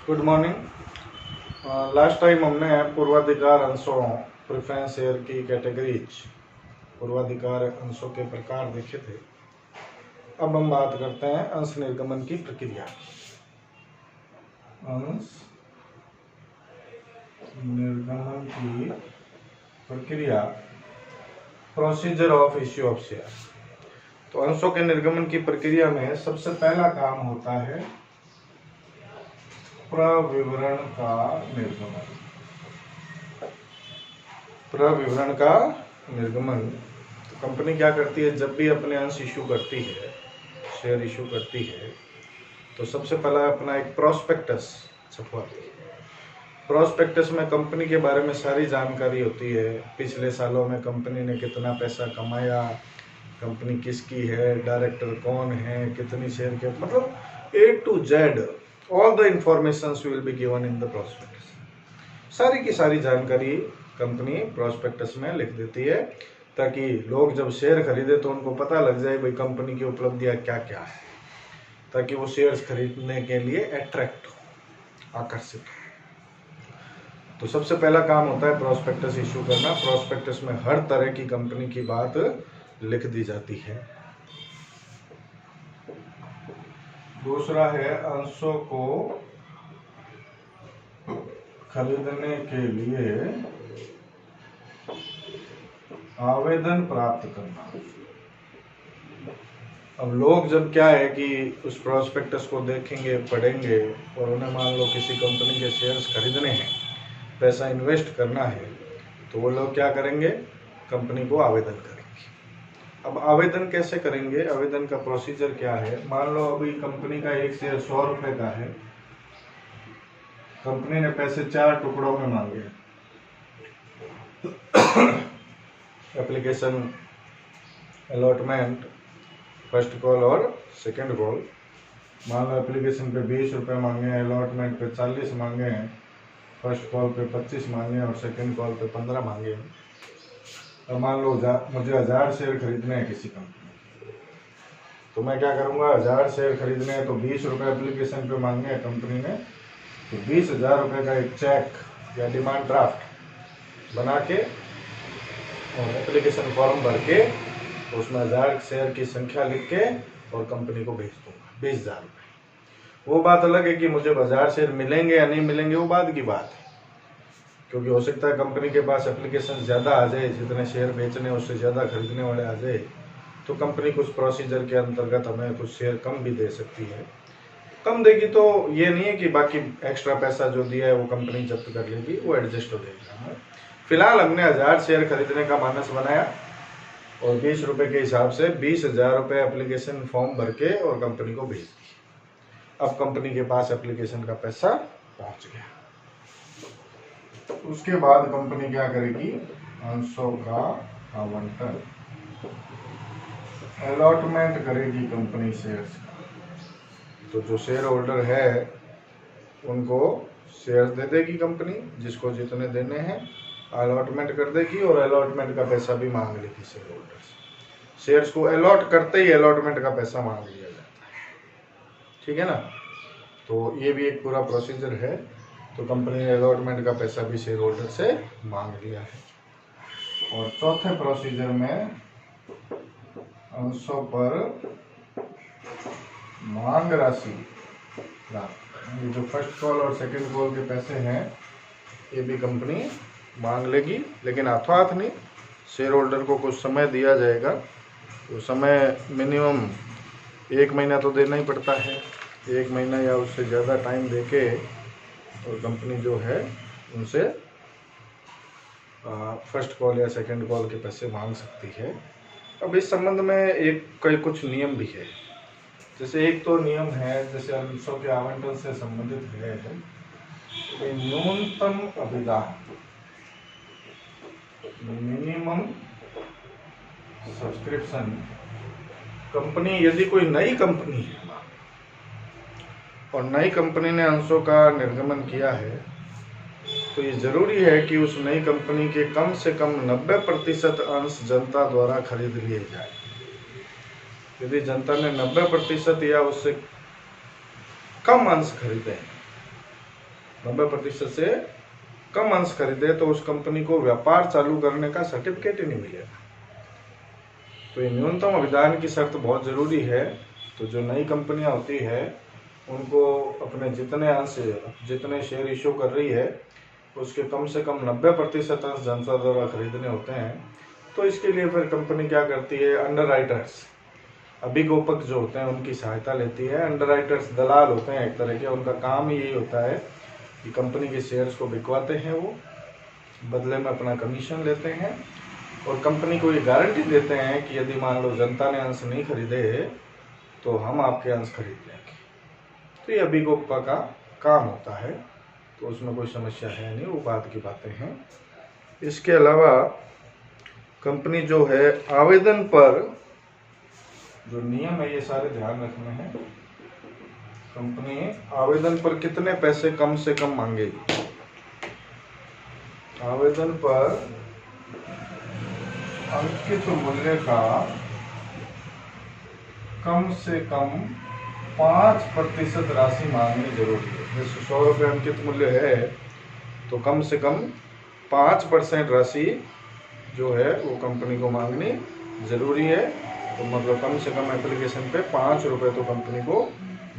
Good morning. Last time हमने पूर्वाधिकार अंशों प्रेफरेंस शेयर की कैटेगरीज पूर्वाधिकार अंशों के प्रकार देखे थे। अब हम बात करते हैं अंश निर्गमन की प्रक्रिया। अंश निर्गमन की प्रक्रिया, procedure of issue of share. तो अंशों के निर्गमन की प्रक्रिया में सबसे पहला काम होता है प्रविवरण का निर्गमन। प्रविवरण का निर्गमन तो कंपनी क्या करती है, जब भी अपने अंश इशू करती है, शेयर इशू करती है, तो सबसे पहला अपना एक प्रोस्पेक्टस छपवाती है। प्रोस्पेक्टस में कंपनी के बारे में सारी जानकारी होती है। पिछले सालों में कंपनी ने कितना पैसा कमाया, कंपनी किसकी है, डायरेक्टर कौन है, कितनी शेयर के, मतलब A to Z all the informations will be given in the prospectus. सारी की सारी जानकारी कंपनी प्रोस्पेक्टस में लिख देती है, ताकि लोग जब शेयर खरीदे तो उनको पता लग जाए भाई कंपनी की उपलब्धियां क्या क्या है, ताकि वो शेयर्स खरीदने के लिए अट्रैक्ट हो, आकर्षित हो। तो सबसे पहला काम होता है प्रोस्पेक्टस इशू करना। प्रोस्पेक्टस में हर तरह की कंपनी की बात लिख दी जाती है। दूसरा है अंशों को खरीदने के लिए आवेदन प्राप्त करना। अब लोग जब क्या है कि उस प्रोस्पेक्टस को देखेंगे, पढ़ेंगे और उन्हें मान लो किसी कंपनी के शेयर्स खरीदने हैं, पैसा इन्वेस्ट करना है, तो वो लोग क्या करेंगे, कंपनी को आवेदन करेंगे। अब आवेदन कैसे करेंगे, आवेदन का प्रोसीजर क्या है। मान लो अभी कंपनी का एक शेयर 100 रुपए का है, कंपनी ने पैसे 4 टुकड़ों में मांगे। एप्लीकेशन, अलॉटमेंट, फर्स्ट कॉल और सेकंड कॉल। मान लो एप्लीकेशन पे 20 रुपए मांगे हैं, अलॉटमेंट पे 40 मांगे हैं, फर्स्ट कॉल पे 25 मांगे हैं और सेकंड कॉल पे 15 मांगे हैं। अब मान लो मुझे 1000 शेयर खरीदने हैं किसी कंपनी, तो मैं क्या करूंगा, 1000 शेयर खरीदने हैं तो 20 रुपए एप्लीकेशन पे मांगे हैं कंपनी ने, तो 20,000 रुपए का एक चेक या डिमांड ड्राफ्ट बना के और एप्लीकेशन फॉर्म भर के उसमें 1000 शेयर की संख्या लिख के और कंपनी को भेज दूंगा 20,000 रुपये। वो बात अलग है कि मुझे 1000 शेयर मिलेंगे या नहीं मिलेंगे, वो बाद की बात है, क्योंकि हो सकता है कंपनी के पास एप्लीकेशन ज़्यादा आ जाए, जितने शेयर बेचने उससे ज़्यादा खरीदने वाले आ जाए, तो कंपनी कुछ प्रोसीजर के अंतर्गत हमें कुछ शेयर कम भी दे सकती है। कम देगी तो ये नहीं है कि बाकी एक्स्ट्रा पैसा जो दिया है वो कंपनी जब्त कर लेगी, वो एडजस्ट हो जाएगा। फिलहाल हमने 1000 शेयर खरीदने का मानस बनाया और 20 रुपये के हिसाब से 20,000 रुपये एप्लीकेशन फॉर्म भर के और कंपनी को भेज दी। अब कंपनी के पास एप्लीकेशन का पैसा पहुंच गया। उसके बाद कंपनी क्या करेगी, अंशों का आवंटन, अलॉटमेंट करेगी कंपनी शेयर्स का। तो जो शेयर होल्डर है उनको शेयर्स दे देगी कंपनी, जिसको जितने देने हैं अलॉटमेंट कर देगी और अलॉटमेंट का पैसा भी मांग लेगी शेयर होल्डर से। शेयर्स को अलॉट करते ही अलॉटमेंट का पैसा मांग लिया जाता है, ठीक है ना। तो ये भी एक पूरा प्रोसीजर है। तो कंपनी ने अलॉटमेंट का पैसा भी शेयर होल्डर से मांग लिया है। और चौथे प्रोसीजर में अंशों पर मांग राशि, ये जो फर्स्ट कॉल और सेकंड कॉल के पैसे हैं ये भी कंपनी मांग लेगी, लेकिन हाथों हाथ नहीं, शेयर होल्डर को कुछ समय दिया जाएगा। तो समय मिनिमम 1 महीना तो देना ही पड़ता है, 1 महीना या उससे ज़्यादा टाइम देके और कंपनी जो है उनसे फर्स्ट कॉल या सेकंड कॉल के पैसे मांग सकती है। अब इस संबंध में कुछ नियम भी है। जैसे एक तो नियम है, जैसे अंशों के आवंटन से संबंधित है न्यूनतम अभिदान, मिनिमम सब्सक्रिप्शन। कंपनी यदि कोई नई कंपनी है और नई कंपनी ने अंशों का निर्गमन किया है, तो ये जरूरी है कि उस नई कंपनी के कम से कम 90% अंश जनता द्वारा खरीद लिए जाए। यदि जनता ने 90% या उससे कम अंश खरीदे हैं 90% से कम अंश खरीदे तो उस कंपनी को व्यापार चालू करने का सर्टिफिकेट ही नहीं मिलेगा। तो ये न्यूनतम अभिधान की शर्त बहुत ज़रूरी है। तो जो नई कंपनियां होती है उनको अपने जितने शेयर इशू कर रही है उसके कम से कम 90% अंश जनता द्वारा खरीदने होते हैं। तो इसके लिए फिर कंपनी क्या करती है, अंडरराइटर्स, अभिगोपक जो होते हैं उनकी सहायता लेती है। अंडरराइटर्स दलाल होते हैं एक तरह के, उनका काम ही यही होता है कि कंपनी के शेयर्स को बिकवाते हैं, वो बदले में अपना कमीशन लेते हैं और कंपनी को ये गारंटी देते हैं कि यदि मान लो जनता ने अंश नहीं खरीदे तो हम आपके अंश खरीद लेंगे। तो ये अभिगोपक का काम होता है, तो उसमें कोई समस्या है नहीं, वो बात की बातें हैं। इसके अलावा कंपनी जो है आवेदन पर जो नियम है ये सारे ध्यान रखने हैं। कंपनी आवेदन पर कितने पैसे कम से कम मांगेगी। आवेदन पर अंकित मूल्य का कम से कम 5% राशि मांगनी जरूरी है। जैसे 100 रुपये अंकित मूल्य है तो कम से कम 5% राशि जो है वो कंपनी को मांगनी जरूरी है। तो मतलब कम से कम एप्लीकेशन पे 5 रुपये तो कंपनी को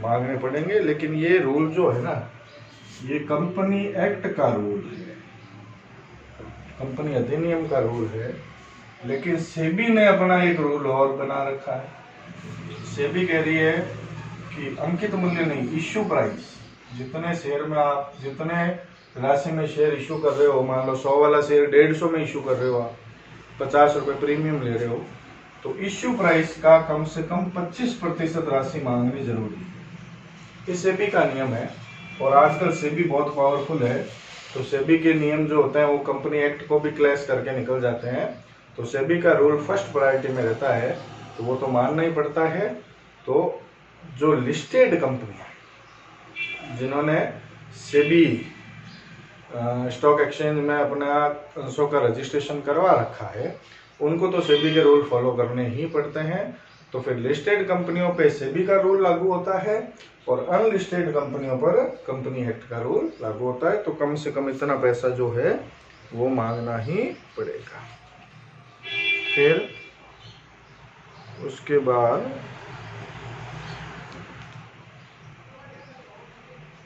मांगने पड़ेंगे। लेकिन ये रूल जो है ना, ये कंपनी एक्ट का रूल है, कंपनी अधिनियम का रूल है। लेकिन सेबी ने अपना एक रूल और बना रखा है। सेबी कह रही है कि अंकित मूल्य नहीं, इश्यू प्राइस, जितने शेयर में आप जितने राशि में शेयर इशू कर रहे हो, मान लो 100 वाला शेयर 150 में इशू कर रहे हो, आप 50 रुपये प्रीमियम ले रहे हो, तो इश्यू प्राइस का कम से कम 25% राशि मांगनी जरूरी है। ये सेबी का नियम है और आजकल सेबी बहुत पावरफुल है। तो सेबी के नियम जो होते हैं वो कंपनी एक्ट को भी क्लैश करके निकल जाते हैं। तो सेबी का रूल फर्स्ट प्रायोरिटी में रहता है, तो वो तो मानना ही पड़ता है। तो जो लिस्टेड कंपनियां जिन्होंने सेबी स्टॉक एक्सचेंज में अपना अंशों का रजिस्ट्रेशन करवा रखा है, उनको तो सेबी के रूल फॉलो करने ही पड़ते हैं। तो फिर लिस्टेड कंपनियों पे सेबी का रूल लागू होता है और अनलिस्टेड कंपनियों पर कंपनी एक्ट का रूल लागू होता है। तो कम से कम इतना पैसा जो है वो मांगना ही पड़ेगा। फिर उसके बाद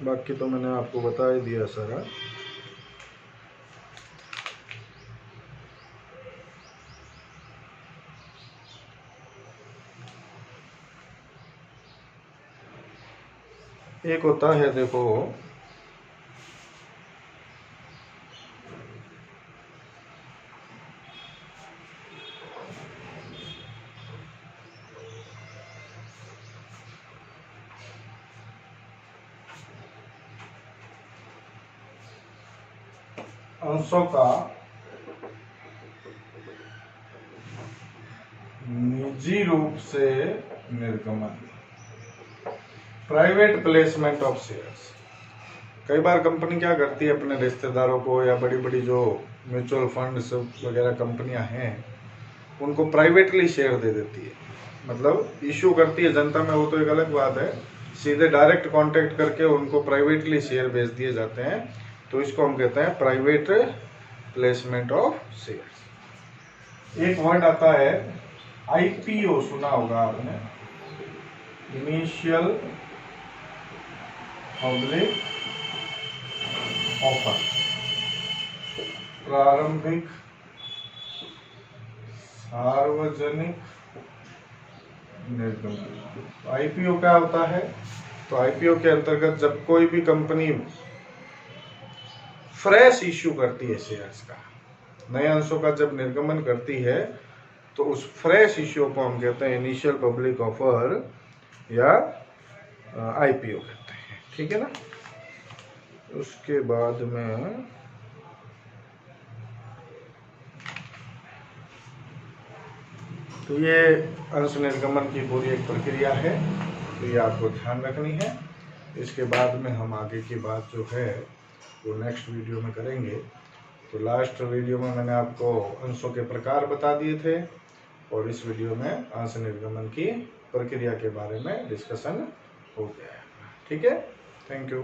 बाकी तो मैंने आपको बता ही दिया सारा। एक होता है देखो अंशों का निजी रूप से निर्गमन, प्राइवेट प्लेसमेंट ऑफ शेयर्स। कई बार कंपनी क्या करती है, अपने रिश्तेदारों को या बड़ी बड़ी जो म्यूचुअल फंड्स वगैरह कंपनियां हैं उनको प्राइवेटली शेयर दे देती है। मतलब इशू करती है जनता में, वो तो एक अलग बात है, सीधे डायरेक्ट कांटेक्ट करके उनको प्राइवेटली शेयर बेच दिए जाते हैं। तो इसको हम कहते हैं प्राइवेट प्लेसमेंट ऑफ शेयर्स। एक वर्ड आता है आईपीओ, सुना होगा आपने, इनिशियल पब्लिक ऑफर, प्रारंभिक सार्वजनिक निर्गमन। आईपीओ क्या होता है? तो आईपीओ के अंतर्गत जब कोई भी कंपनी फ्रेश इश्यू करती है शेयर्स का, नए अंशों का जब निर्गमन करती है, तो उस फ्रेश इश्यू को हम कहते हैं इनिशियल पब्लिक ऑफर या आईपीओ कहते हैं। ठीक है ना। उसके बाद में तो ये अंश निर्गमन की पूरी एक प्रक्रिया है, तो ये आपको ध्यान रखनी है। इसके बाद में हम आगे की बात जो है वो नेक्स्ट वीडियो में करेंगे। तो लास्ट वीडियो में मैंने आपको अंशों के प्रकार बता दिए थे और इस वीडियो में अंश निर्गमन की प्रक्रिया के बारे में डिस्कशन हो गया है। ठीक है, थैंक यू।